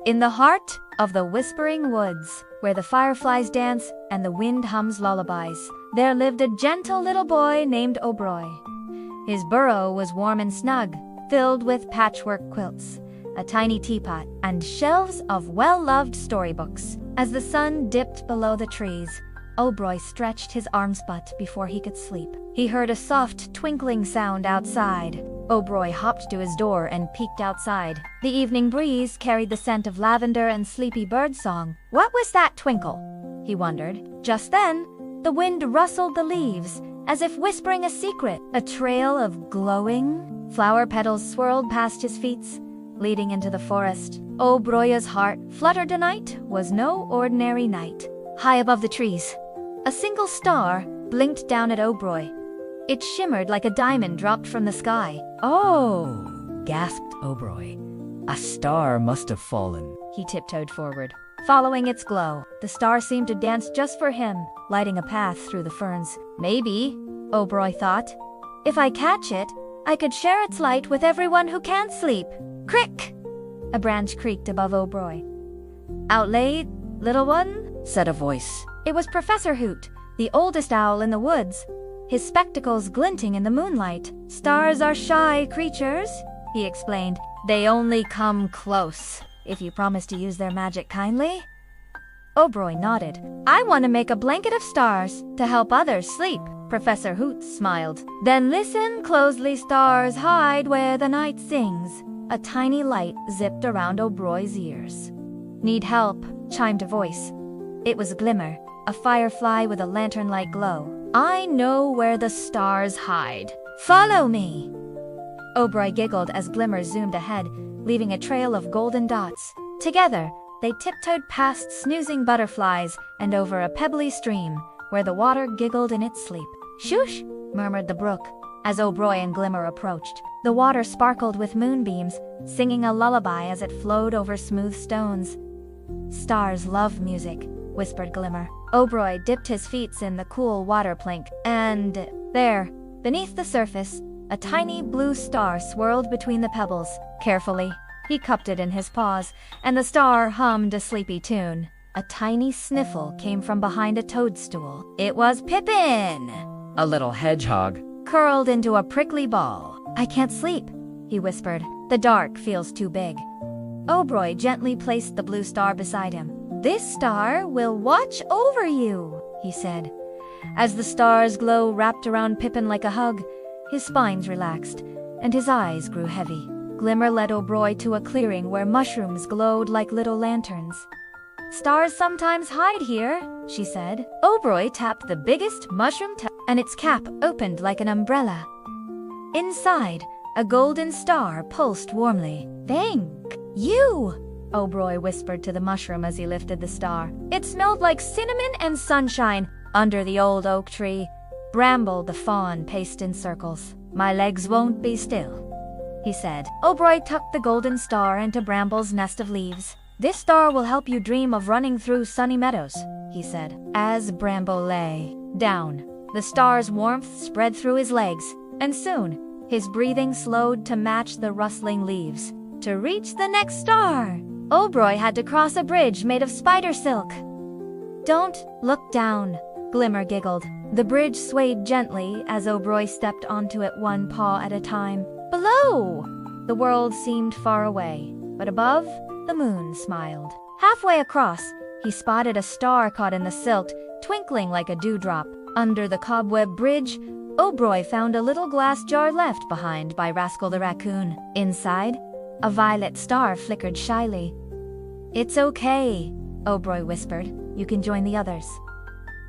In the heart of the whispering woods, where the fireflies dance and the wind hums lullabies, there lived a gentle little boy named Obroy. His burrow was warm and snug, filled with patchwork quilts, a tiny teapot, and shelves of well-loved storybooks. As the sun dipped below the trees, Obroy stretched his arms but before he could sleep. He heard a soft twinkling sound outside. Obroy hopped to his door and peeked outside. The evening breeze carried the scent of lavender and sleepy birdsong. What was that twinkle? He wondered. Just then, the wind rustled the leaves, as if whispering a secret. A trail of glowing flower petals swirled past his feet, leading into the forest. Obroy's heart fluttered. Tonight was no ordinary night. High above the trees, a single star blinked down at Obroy. It shimmered like a diamond dropped from the sky. "Oh!" gasped Obroy. "A star must have fallen." He tiptoed forward, following its glow. The star seemed to dance just for him, lighting a path through the ferns. Maybe, Obroy thought, if I catch it, I could share its light with everyone who can't sleep. Crick! A branch creaked above Obroy. "Out late, little one?" said a voice. It was Professor Hoot, the oldest owl in the woods, his spectacles glinting in the moonlight. "Stars are shy creatures," he explained. "They only come close if you promise to use their magic kindly." Obroy nodded. "I want to make a blanket of stars to help others sleep." Professor Hoot smiled. "Then listen closely, stars hide where the night sings." A tiny light zipped around Obroy's ears. "Need help?" chimed a voice. It was Glimmer, a firefly with a lantern-like glow. "I know where the stars hide. Follow me." Obroy giggled as Glimmer zoomed ahead, leaving a trail of golden dots. Together, they tiptoed past snoozing butterflies and over a pebbly stream, where the water giggled in its sleep. "Shush!" murmured the brook, as Obroy and Glimmer approached. The water sparkled with moonbeams, singing a lullaby as it flowed over smooth stones. "Stars love music," whispered Glimmer. Obroy dipped his feet in the cool water plink, and there, beneath the surface, a tiny blue star swirled between the pebbles. Carefully, he cupped it in his paws, and the star hummed a sleepy tune. A tiny sniffle came from behind a toadstool. It was Pippin! A little hedgehog. Curled into a prickly ball. "I can't sleep," he whispered. "The dark feels too big." Obroy gently placed the blue star beside him. "This star will watch over you," he said. As the star's glow wrapped around Pippin like a hug, his spines relaxed, and his eyes grew heavy. Glimmer led Obroy to a clearing where mushrooms glowed like little lanterns. "Stars sometimes hide here," she said. Obroy tapped the biggest mushroom and its cap opened like an umbrella. Inside, a golden star pulsed warmly. "Thank you," Obroy whispered to the mushroom as he lifted the star. It smelled like cinnamon and sunshine under the old oak tree. Bramble the fawn paced in circles. "My legs won't be still," he said. Obroy tucked the golden star into Bramble's nest of leaves. "This star will help you dream of running through sunny meadows," he said. As Bramble lay down, the star's warmth spread through his legs, and soon, his breathing slowed to match the rustling leaves. To reach the next star, Obroy had to cross a bridge made of spider silk. "Don't look down," Glimmer giggled. The bridge swayed gently as Obroy stepped onto it one paw at a time. Below! The world seemed far away, but above, the moon smiled. Halfway across, he spotted a star caught in the silk, twinkling like a dewdrop. Under the cobweb bridge, Obroy found a little glass jar left behind by Rascal the raccoon. Inside, a violet star flickered shyly. "It's okay," Obroy whispered. "You can join the others."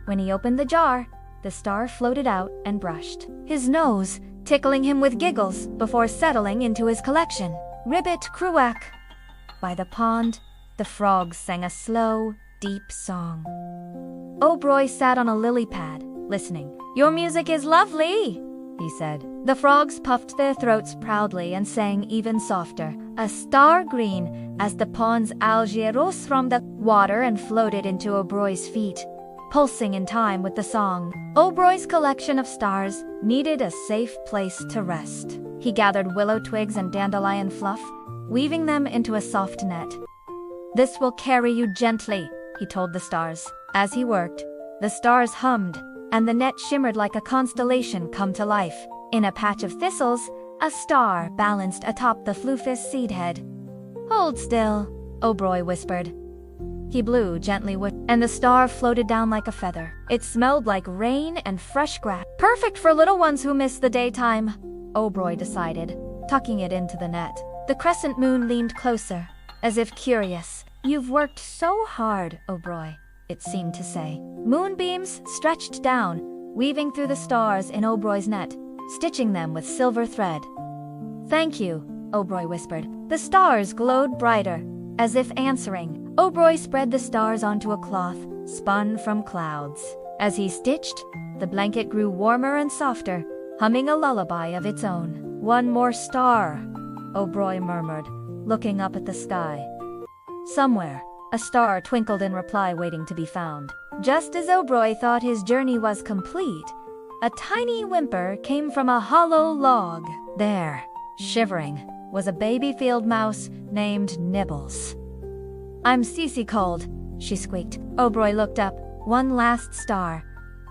When he opened the jar, the star floated out and brushed his nose, tickling him with giggles before settling into his collection. Ribbit Cruack. By the pond, the frogs sang a slow, deep song. Obroy sat on a lily pad, listening. "Your music is lovely," he said. The frogs puffed their throats proudly and sang even softer. A star green as the pond's algae rose from the water and floated into Obroy's feet, pulsing in time with the song. Obroy's collection of stars needed a safe place to rest. He gathered willow twigs and dandelion fluff, weaving them into a soft net. "This will carry you gently," he told the stars. As he worked, the stars hummed, and the net shimmered like a constellation come to life. In a patch of thistles, a star balanced atop the floofus seed head. "Hold still," Obroy whispered. He blew gently and the star floated down like a feather. It smelled like rain and fresh grass. "Perfect for little ones who miss the daytime," Obroy decided, tucking it into the net. The crescent moon leaned closer, as if curious. "You've worked so hard, Obroy," it seemed to say. Moonbeams stretched down, weaving through the stars in Obroy's net, stitching them with silver thread. "Thank you," Obroy whispered. The stars glowed brighter, as if answering. Obroy spread the stars onto a cloth, spun from clouds. As he stitched, the blanket grew warmer and softer, humming a lullaby of its own. "One more star," Obroy murmured, looking up at the sky. Somewhere, a star twinkled in reply, waiting to be found. Just as Obroy thought his journey was complete, a tiny whimper came from a hollow log. There, shivering, was a baby field mouse named Nibbles. "I'm Cece cold," she squeaked. Obroy looked up. One last star,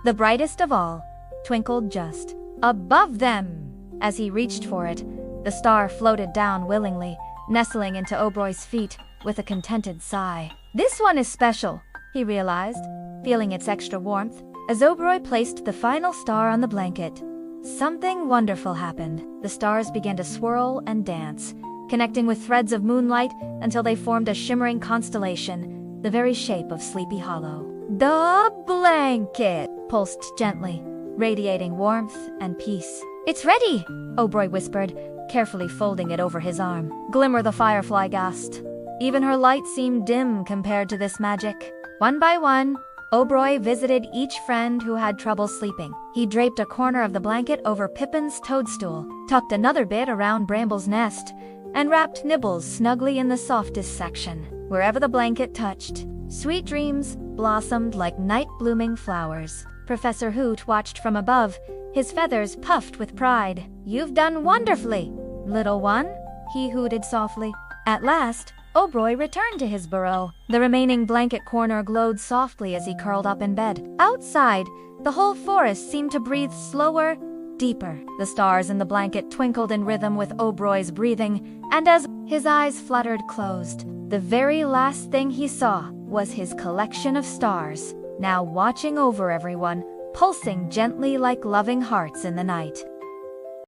the brightest of all, twinkled just above them. As he reached for it, the star floated down willingly, nestling into Obroy's feet with a contented sigh. "This one is special," he realized, feeling its extra warmth. As Obroy placed the final star on the blanket, something wonderful happened. The stars began to swirl and dance, connecting with threads of moonlight until they formed a shimmering constellation, the very shape of Sleepy Hollow. The blanket pulsed gently, radiating warmth and peace. "It's ready," Obroy whispered, carefully folding it over his arm. Glimmer the firefly gasped. Even her light seemed dim compared to this magic. One by one, Obroy visited each friend who had trouble sleeping. He draped a corner of the blanket over Pippin's toadstool, tucked another bit around Bramble's nest, and wrapped Nibbles snugly in the softest section. Wherever the blanket touched, sweet dreams blossomed like night-blooming flowers. Professor Hoot watched from above, his feathers puffed with pride. "You've done wonderfully, little one," he hooted softly. At last, Obroy returned to his burrow. The remaining blanket corner glowed softly as he curled up in bed. Outside, the whole forest seemed to breathe slower, deeper. The stars in the blanket twinkled in rhythm with Obroy's breathing, and as his eyes fluttered closed, the very last thing he saw was his collection of stars, now watching over everyone, pulsing gently like loving hearts in the night.